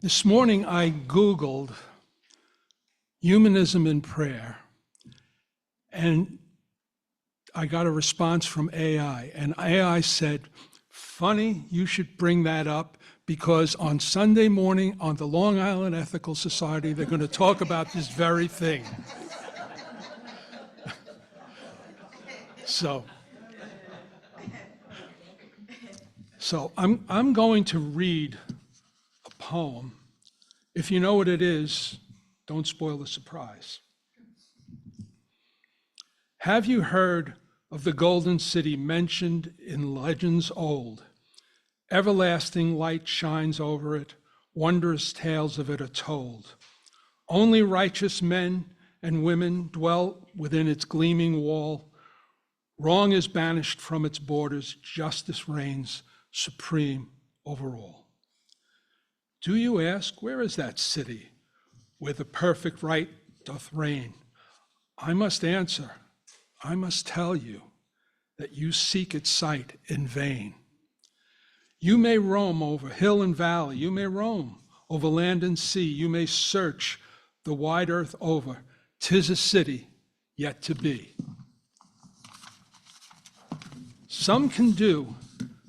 This morning I Googled humanism in prayer, and I got a response from AI, and AI said, funny, you should bring that up because on Sunday morning on the Long Island Ethical Society, they're going to talk about this very thing. So I'm going to read a poem. If you know what it is, don't spoil the surprise. Have you heard of the golden city mentioned in legends old? Everlasting light shines over it, wondrous tales of it are told. Only righteous men and women dwell within its gleaming wall. Wrong is banished from its borders, justice reigns supreme over all. Do you ask, where is that city where the perfect right doth reign? I must answer, I must tell you that you seek its sight in vain. You may roam over hill and valley, you may roam over land and sea, you may search the wide earth over, 'tis a city yet to be. Some can do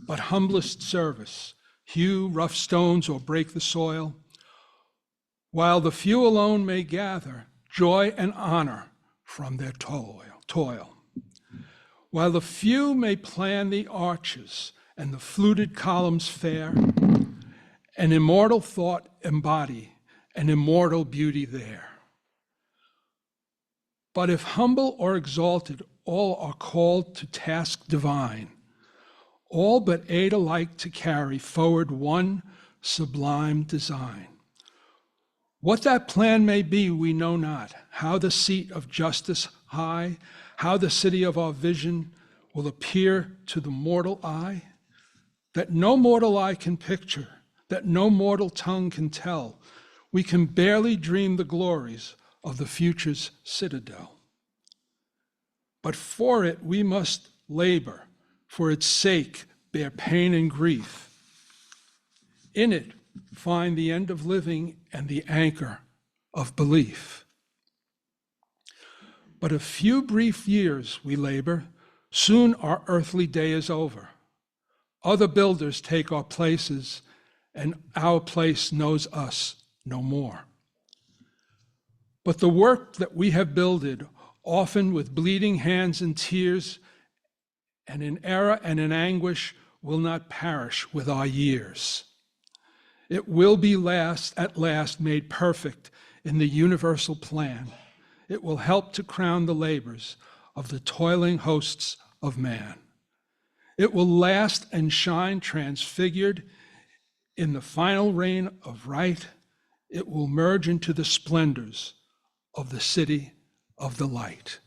but humblest service, hew rough stones or break the soil, while the few alone may gather joy and honor from their toil. While the few may plan the arches and the fluted columns fair, an immortal thought embody, an immortal beauty there. But if humble or exalted, all are called to task divine, all but aid alike to carry forward one sublime design. What that plan may be, we know not, how the seat of justice high, how the city of our vision will appear to the mortal eye, that no mortal eye can picture, that no mortal tongue can tell. We can barely dream the glories of the future's citadel. But for it we must labor, for its sake bear pain and grief. In it find the end of living and the anchor of belief. But a few brief years we labor, soon our earthly day is over. Other builders take our places, and our place knows us no more. But the work that we have builded, often with bleeding hands and tears, and in error and in anguish, will not perish with our years. It will be at last made perfect in the universal plan. It will help to crown the labors of the toiling hosts of man. It will last and shine transfigured in the final reign of right. It will merge into the splendors of the city of the light.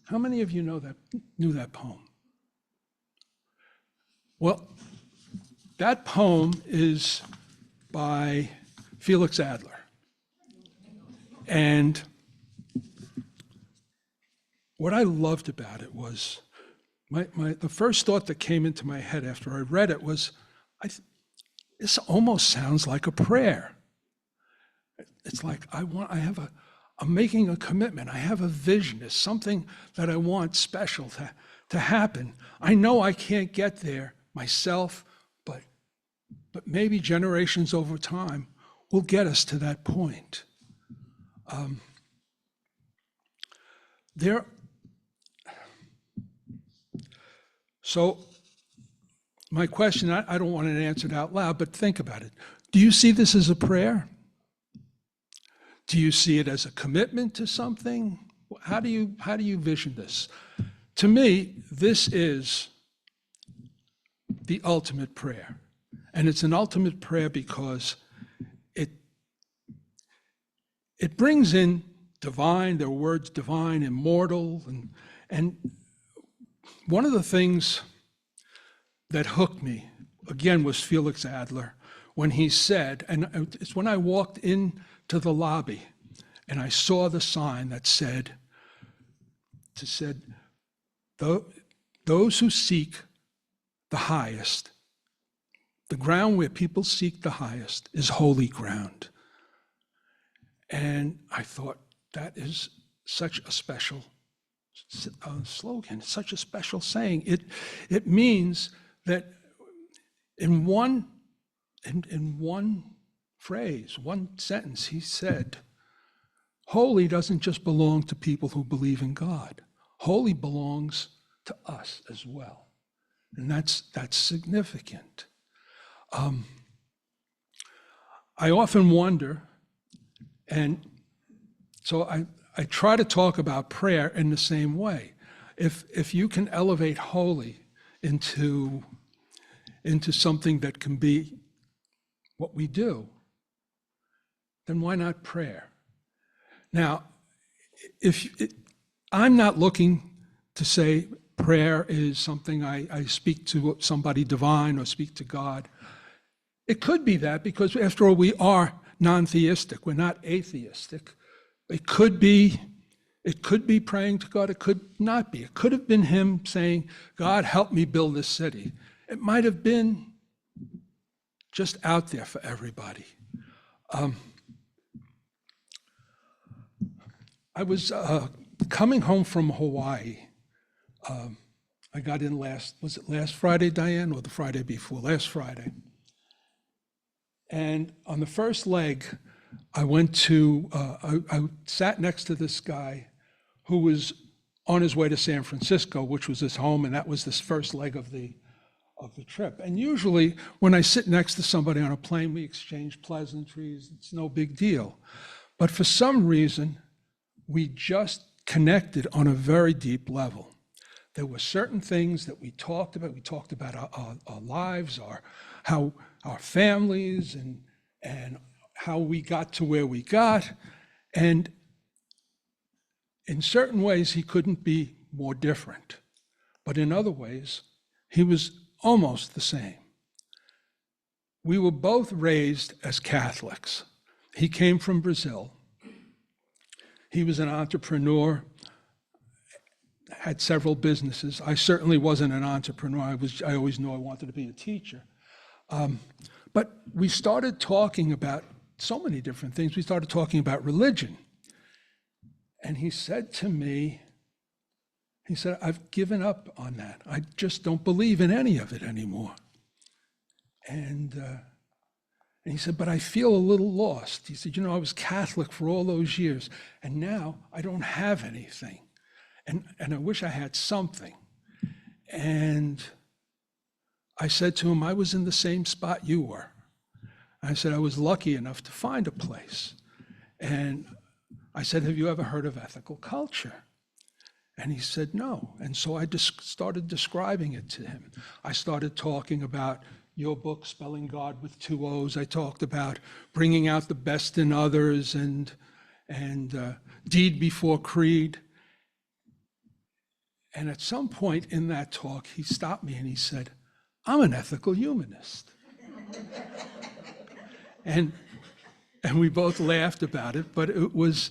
How many of you knew that poem? Well, that poem is by Felix Adler. And what I loved about it was, the first thought that came into my head after I read it was, this almost sounds like a prayer. It's like, I'm making a commitment. I have a vision. It's something that I want special to happen. I know I can't get there myself, but maybe generations over time will get us to that point. So my question, I don't want it answered out loud, but think about it. Do you see this as a prayer? Do you see it as a commitment to something? How do you vision this? To me, this is the ultimate prayer. And it's an ultimate prayer because it brings in divine, there are words divine, immortal, and one of the things that hooked me, again, was Felix Adler, when he said, and it's when I walked into the lobby and I saw the sign that said, those who seek the highest, the ground where people seek the highest is holy ground. And I thought, that is such a special slogan, such a special saying. It means that in one phrase, one sentence, he said, holy doesn't just belong to people who believe in God. Holy belongs to us as well. And that's significant. I often wonder, and so I try to talk about prayer in the same way. If you can elevate holy into something that can be what we do, then why not prayer? Now, I'm not looking to say prayer is something I speak to somebody divine or speak to God. It could be that, because after all, we are non-theistic. We're not atheistic. It could be praying to God. It could not be. It could have been him saying, God, help me build this city. It might have been just out there for everybody. I was coming home from Hawaii. I got in was it last Friday, Diane, or the Friday before? Last Friday. And on the first leg, I sat next to this guy who was on his way to San Francisco, which was his home, and that was this first leg of the trip. And usually when I sit next to somebody on a plane, we exchange pleasantries. It's no big deal. But for some reason, we just connected on a very deep level. There were certain things that we talked about. We talked about our lives, how our families, and how we got to where we got. And in certain ways, he couldn't be more different. But in other ways, he was almost the same. We were both raised as Catholics. He came from Brazil. He was an entrepreneur, had several businesses. I certainly wasn't an entrepreneur. I always knew I wanted to be a teacher. But we started talking about so many different things. We started talking about religion. And he said to me, I've given up on that. I just don't believe in any of it anymore. And he said, but I feel a little lost. He said, I was Catholic for all those years, and now I don't have anything. And I wish I had something. And I said to him, I was in the same spot you were. I said, I was lucky enough to find a place. And I said, have you ever heard of ethical culture? And he said, no. And so I just started describing it to him. I started talking about your book, Spelling God with 2 O's. I talked about bringing out the best in others and deed before creed. And at some point in that talk, he stopped me and he said, I'm an ethical humanist. And we both laughed about it, but it was,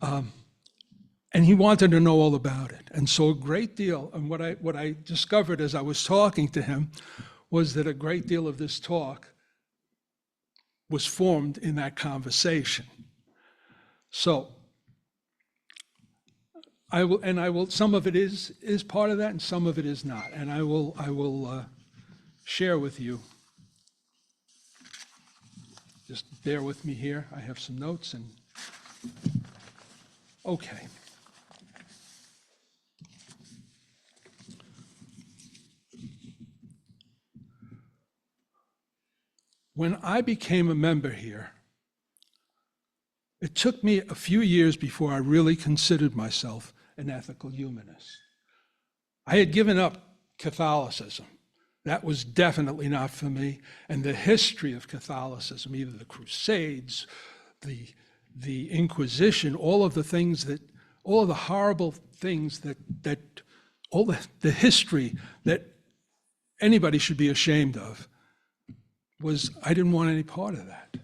and he wanted to know all about it. And so a great deal, and what I discovered as I was talking to him was that a great deal of this talk was formed in that conversation. So I will, some of it is part of that and some of it is not. And I will share with you. Just bear with me here. I have some notes and, okay. When I became a member here, it took me a few years before I really considered myself an ethical humanist. I had given up Catholicism. That was definitely not for me. And the history of Catholicism, either the Crusades, the Inquisition, all of the horrible things all the history that anybody should be ashamed of, I didn't want any part of that.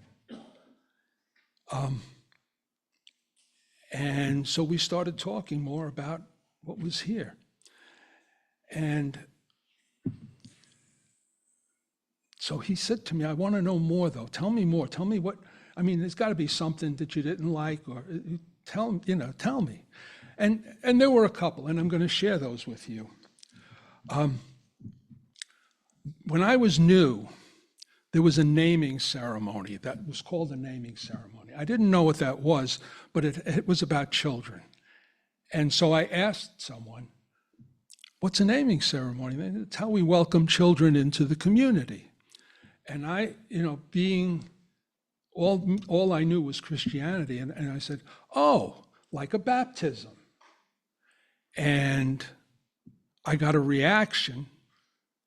And so we started talking more about what was here. And So he said to me, I want to know more though. Tell me more. Tell me what, I mean, there's got to be something that you didn't like, or tell me. And there were a couple, and I'm going to share those with you. When I was new, there was a naming ceremony that was called a naming ceremony. I didn't know what that was, but it was about children. And so I asked someone, what's a naming ceremony? It's how we welcome children into the community. And I, being all I knew was Christianity, and I said, oh, like a baptism. And I got a reaction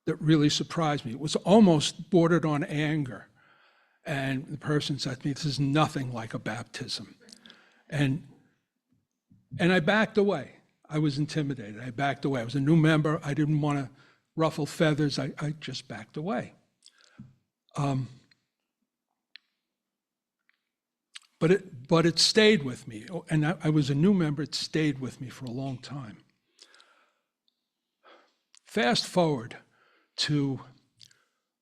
that really surprised me. It was almost bordered on anger. And the person said to me, this is nothing like a baptism. And I backed away. I was intimidated. I backed away. I was a new member. I didn't want to ruffle feathers. I just backed away. But it stayed with me. And I was a new member. It stayed with me for a long time. Fast forward to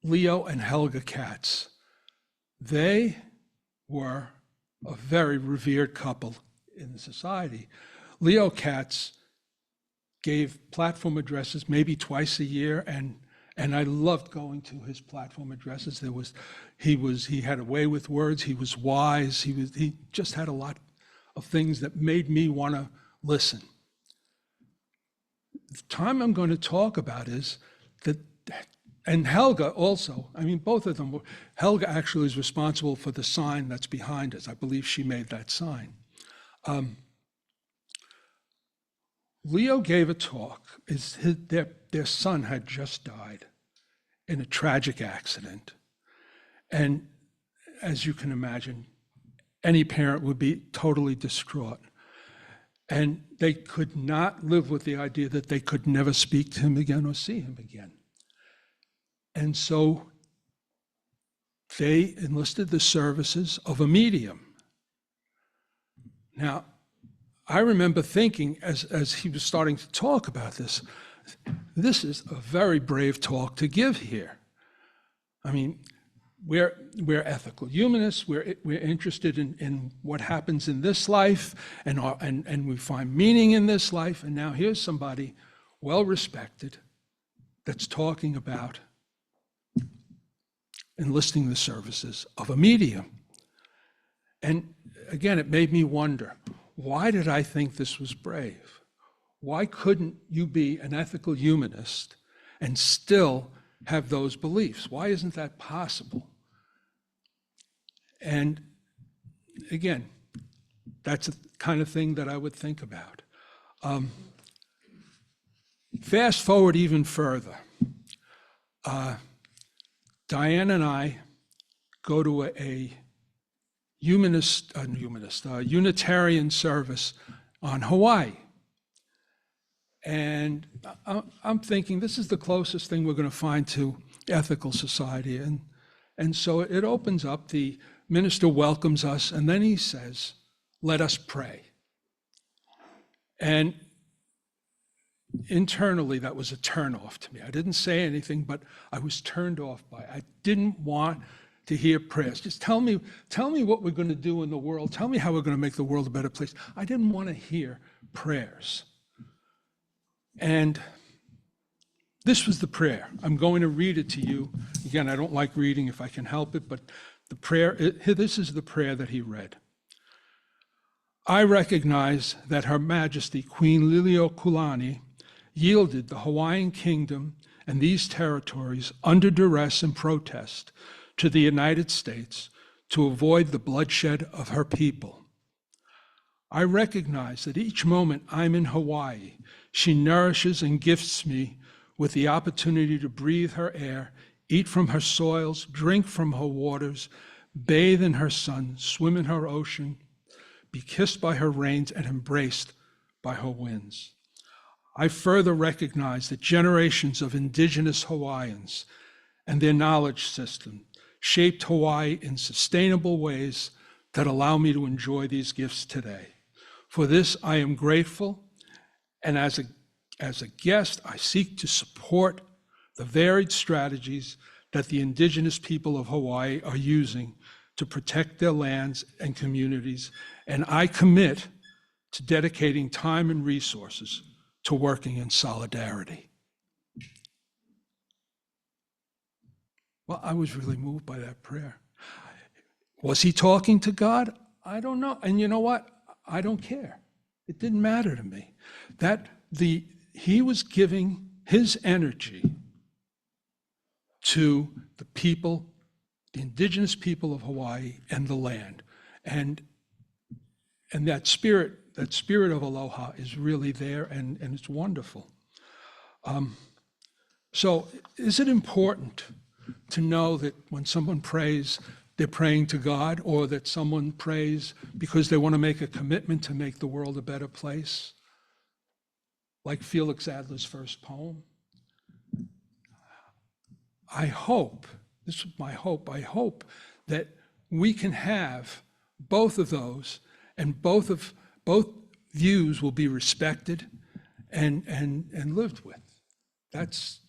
Leo and Helga Katz. They were a very revered couple in the society. Leo Katz gave platform addresses maybe twice a year, and I loved going to his platform addresses. He had a way with words. He was wise. He just had a lot of things that made me want to listen. The time I'm going to talk about is that, and Helga also, I mean, both of them, Helga actually is responsible for the sign that's behind us. I believe she made that sign. Leo gave a talk. Their son had just died in a tragic accident. And as you can imagine, any parent would be totally distraught. And they could not live with the idea that they could never speak to him again or see him again. And so they enlisted the services of a medium. Now, I remember thinking as he was starting to talk about this is a very brave talk to give here. I mean, we're ethical humanists. We're interested in what happens in this life, and we find meaning in this life. And now here's somebody well respected that's talking about enlisting the services of a medium. And again, it made me wonder, why did I think this was brave? Why couldn't you be an ethical humanist and still have those beliefs? Why isn't that possible? And again, that's the kind of thing that I would think about. Fast forward even further. Diane and I go to a Unitarian service on Hawaii. And I'm thinking, this is the closest thing we're going to find to ethical society. And so it opens up, the minister welcomes us, and then he says, let us pray. And internally, that was a turnoff to me. I didn't say anything, but I was turned off by it. I didn't want to hear prayers. Just tell me what we're going to do in the world. Tell me how we're going to make the world a better place. I didn't want to hear prayers. And this was the prayer. I'm going to read it to you. Again, I don't like reading if I can help it, but the prayer, this is the prayer that he read. I recognize that Her Majesty Queen Liliuokalani yielded the Hawaiian Kingdom and these territories under duress and protest to the United States to avoid the bloodshed of her people. I recognize that each moment I'm in Hawaii, she nourishes and gifts me with the opportunity to breathe her air, eat from her soils, drink from her waters, bathe in her sun, swim in her ocean, be kissed by her rains, and embraced by her winds. I further recognize that generations of indigenous Hawaiians and their knowledge system shaped Hawaii in sustainable ways that allow me to enjoy these gifts today. For this, I am grateful, and as a guest, I seek to support the varied strategies that the indigenous people of Hawaii are using to protect their lands and communities, and I commit to dedicating time and resources to working in solidarity. Well, I was really moved by that prayer. Was he talking to God? I don't know. And you know what? I don't care. It didn't matter to me. He was giving his energy to the people, the indigenous people of Hawaii and the land. And that spirit of aloha is really there, and it's wonderful. So is it important to know that when someone prays, they're praying to God, or that someone prays because they want to make a commitment to make the world a better place? Like Felix Adler's first poem. I hope, this is my hope, I hope that we can have both of those, and both views will be respected and lived with. That's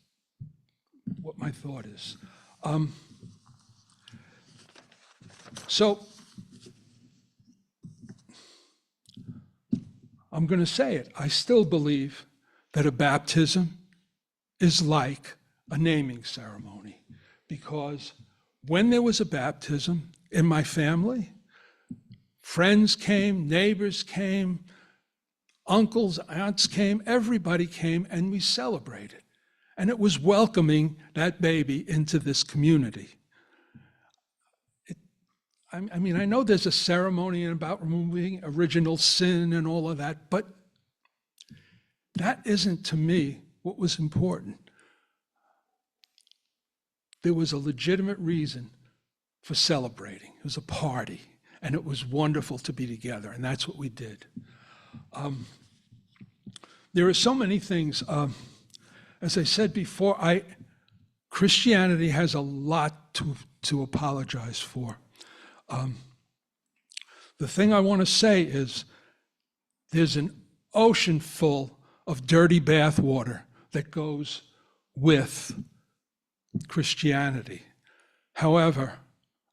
what my thought is. So I'm going to say it. I still believe that a baptism is like a naming ceremony, because when there was a baptism in my family, friends came, neighbors came, uncles, aunts came, everybody came, and we celebrated. And it was welcoming that baby into this community. I mean, I know there's a ceremony about removing original sin and all of that, but that isn't, to me, what was important. There was a legitimate reason for celebrating. It was a party, and it was wonderful to be together, and that's what we did. There are so many things. As I said before, Christianity has a lot to apologize for. The thing I want to say is there's an ocean full of dirty bathwater that goes with Christianity. However,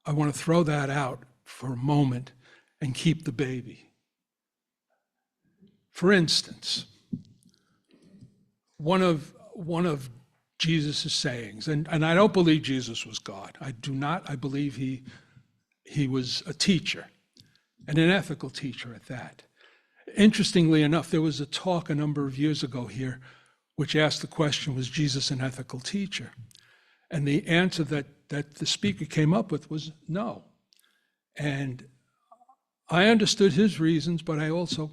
I want to throw that out for a moment and keep the baby. For instance, one of Jesus' sayings, and I don't believe Jesus was God. I do not. I believe he was a teacher, and an ethical teacher at that. Interestingly enough, there was a talk a number of years ago here which asked the question, was Jesus an ethical teacher? And the answer that the speaker came up with was no. And I understood his reasons, but I also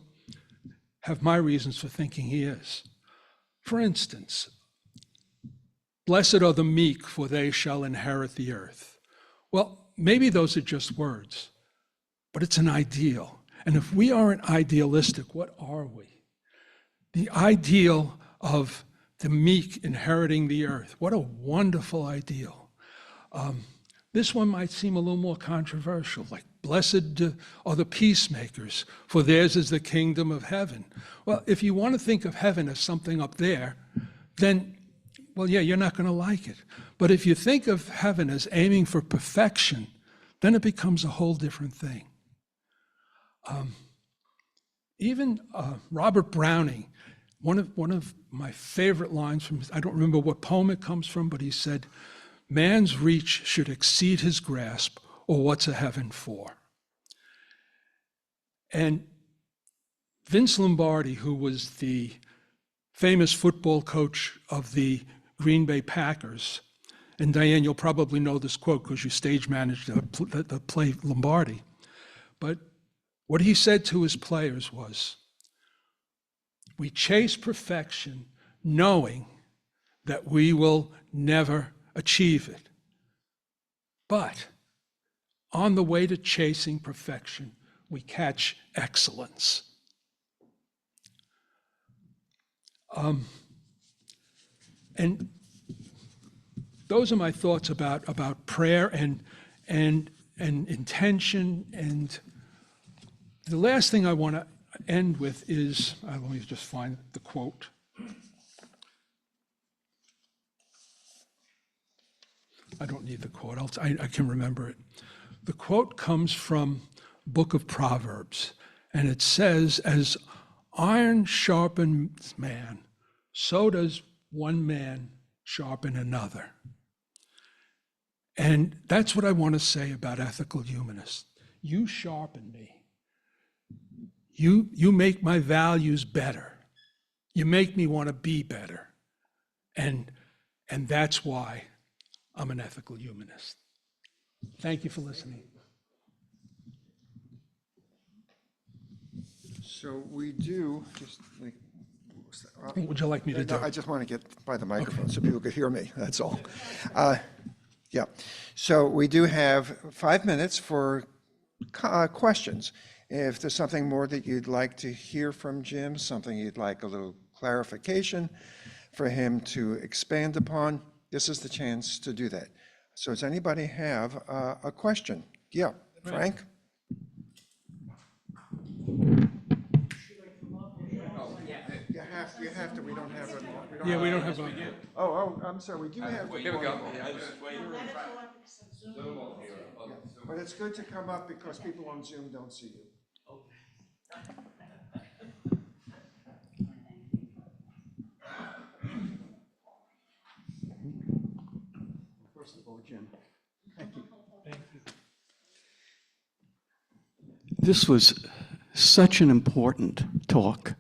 have my reasons for thinking he is. For instance, blessed are the meek, for they shall inherit the earth. Well, maybe those are just words, but it's an ideal. And if we aren't idealistic, what are we? The ideal of the meek inheriting the earth. What a wonderful ideal. This one might seem a little more controversial, like blessed are the peacemakers, for theirs is the kingdom of heaven. Well, if you want to think of heaven as something up there, then, well, yeah, you're not going to like it. But if you think of heaven as aiming for perfection, then it becomes a whole different thing. Even Robert Browning, one of my favorite lines from, I don't remember what poem it comes from, but he said, man's reach should exceed his grasp, or what's a heaven for? And Vince Lombardi, who was the famous football coach of the Green Bay Packers, and Diane, you'll probably know this quote because you stage managed the play Lombardi, but what he said to his players was, we chase perfection knowing that we will never achieve it. But on the way to chasing perfection, we catch excellence. And those are my thoughts about prayer and intention. And the last thing I want to end with is, let me just find the quote. I don't need the quote, I can remember it. The quote comes from Book of Proverbs, and it says, as iron sharpens man, so does one man sharpen another. And that's what I want to say about ethical humanists. You sharpen me. You make my values better. You make me want to be better. And that's why I'm an ethical humanist. Thank you for listening. So we do, just like, What would you like me to do? no, I just want to get by the microphone so people could hear me, that's all. Yeah, so we do have 5 minutes for questions. If there's something more that you'd like to hear from Jim, something you'd like a little clarification for him to expand upon, this is the chance to do that. So does anybody have a question? Yeah, Frank? You have to, we don't have a... Yeah, we don't have a... Oh, I'm sorry, we do have... Here we go. But it's good to come up because people on Zoom don't see you. First of all, Jim, thank you. Thank you. This was such an important talk.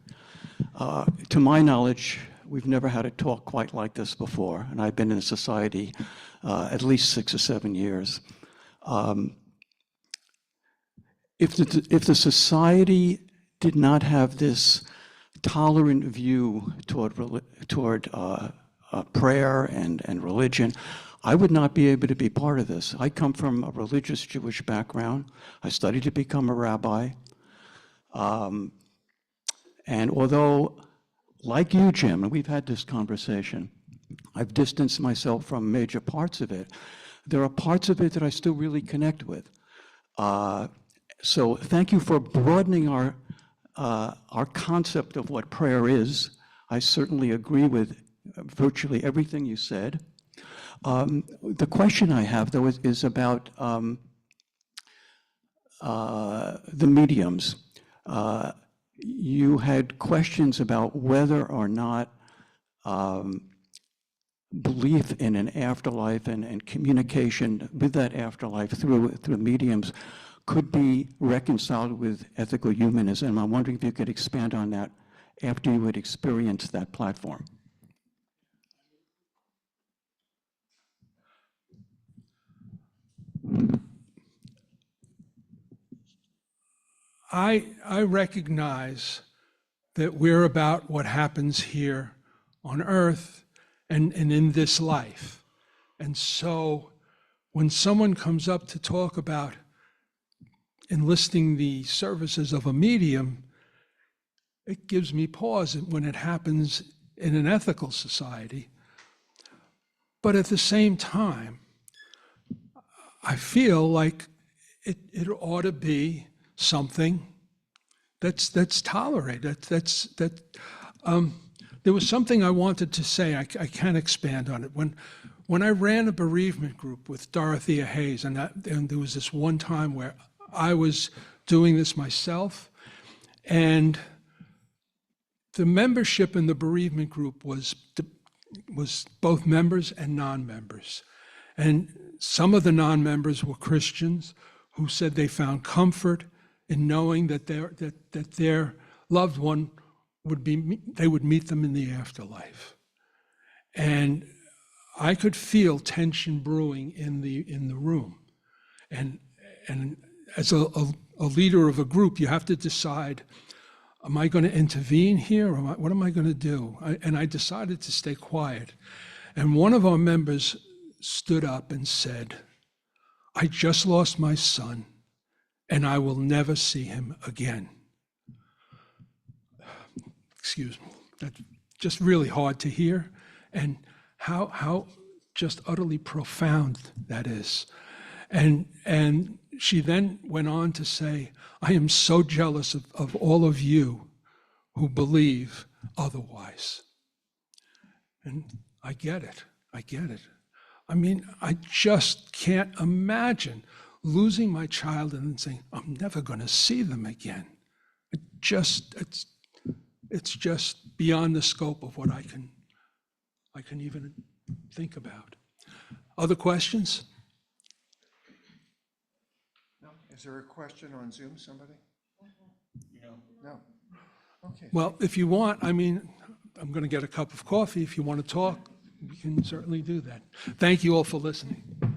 To my knowledge, we've never had a talk quite like this before, and I've been in society at least 6 or 7 years. If the society did not have this tolerant view toward prayer and religion, I would not be able to be part of this. I come from a religious Jewish background. I studied to become a rabbi. And although, like you, Jim, and we've had this conversation, I've distanced myself from major parts of it, there are parts of it that I still really connect with. So thank you for broadening our concept of what prayer is. I certainly agree with virtually everything you said. The question I have, though, is about the mediums. You had questions about whether or not belief in an afterlife and communication with that afterlife through mediums could be reconciled with ethical humanism. I'm wondering if you could expand on that after you had experienced that platform. I recognize that we're about what happens here on earth and in this life. And so when someone comes up to talk about enlisting the services of a medium, it gives me pause when it happens in an ethical society. But at the same time, I feel like it ought to be something that's tolerated. There was something I wanted to say. I can't expand on it. When I ran a bereavement group with Dorothea Hayes, and there was this one time where I was doing this myself, and the membership in the bereavement group was both members and non-members. And some of the non-members were Christians who said they found comfort in knowing that their loved one they would meet them in the afterlife. And I could feel tension brewing in the room. And as a leader of a group, you have to decide, am I going to intervene here, or what am I going to do? And I decided to stay quiet. And one of our members stood up and said, I just lost my son, and I will never see him again. Excuse me. That's just really hard to hear, and how just utterly profound that is. And she then went on to say, I am so jealous of all of you who believe otherwise. And I get it. I mean, I just can't imagine losing my child and then saying, I'm never going to see them again. It's just beyond the scope of what I can even think about. Other questions? No? Is there a question on Zoom, somebody? No? Okay. Well, if you want, I mean, I'm going to get a cup of coffee. If you want to talk, we can certainly do that. Thank you all for listening.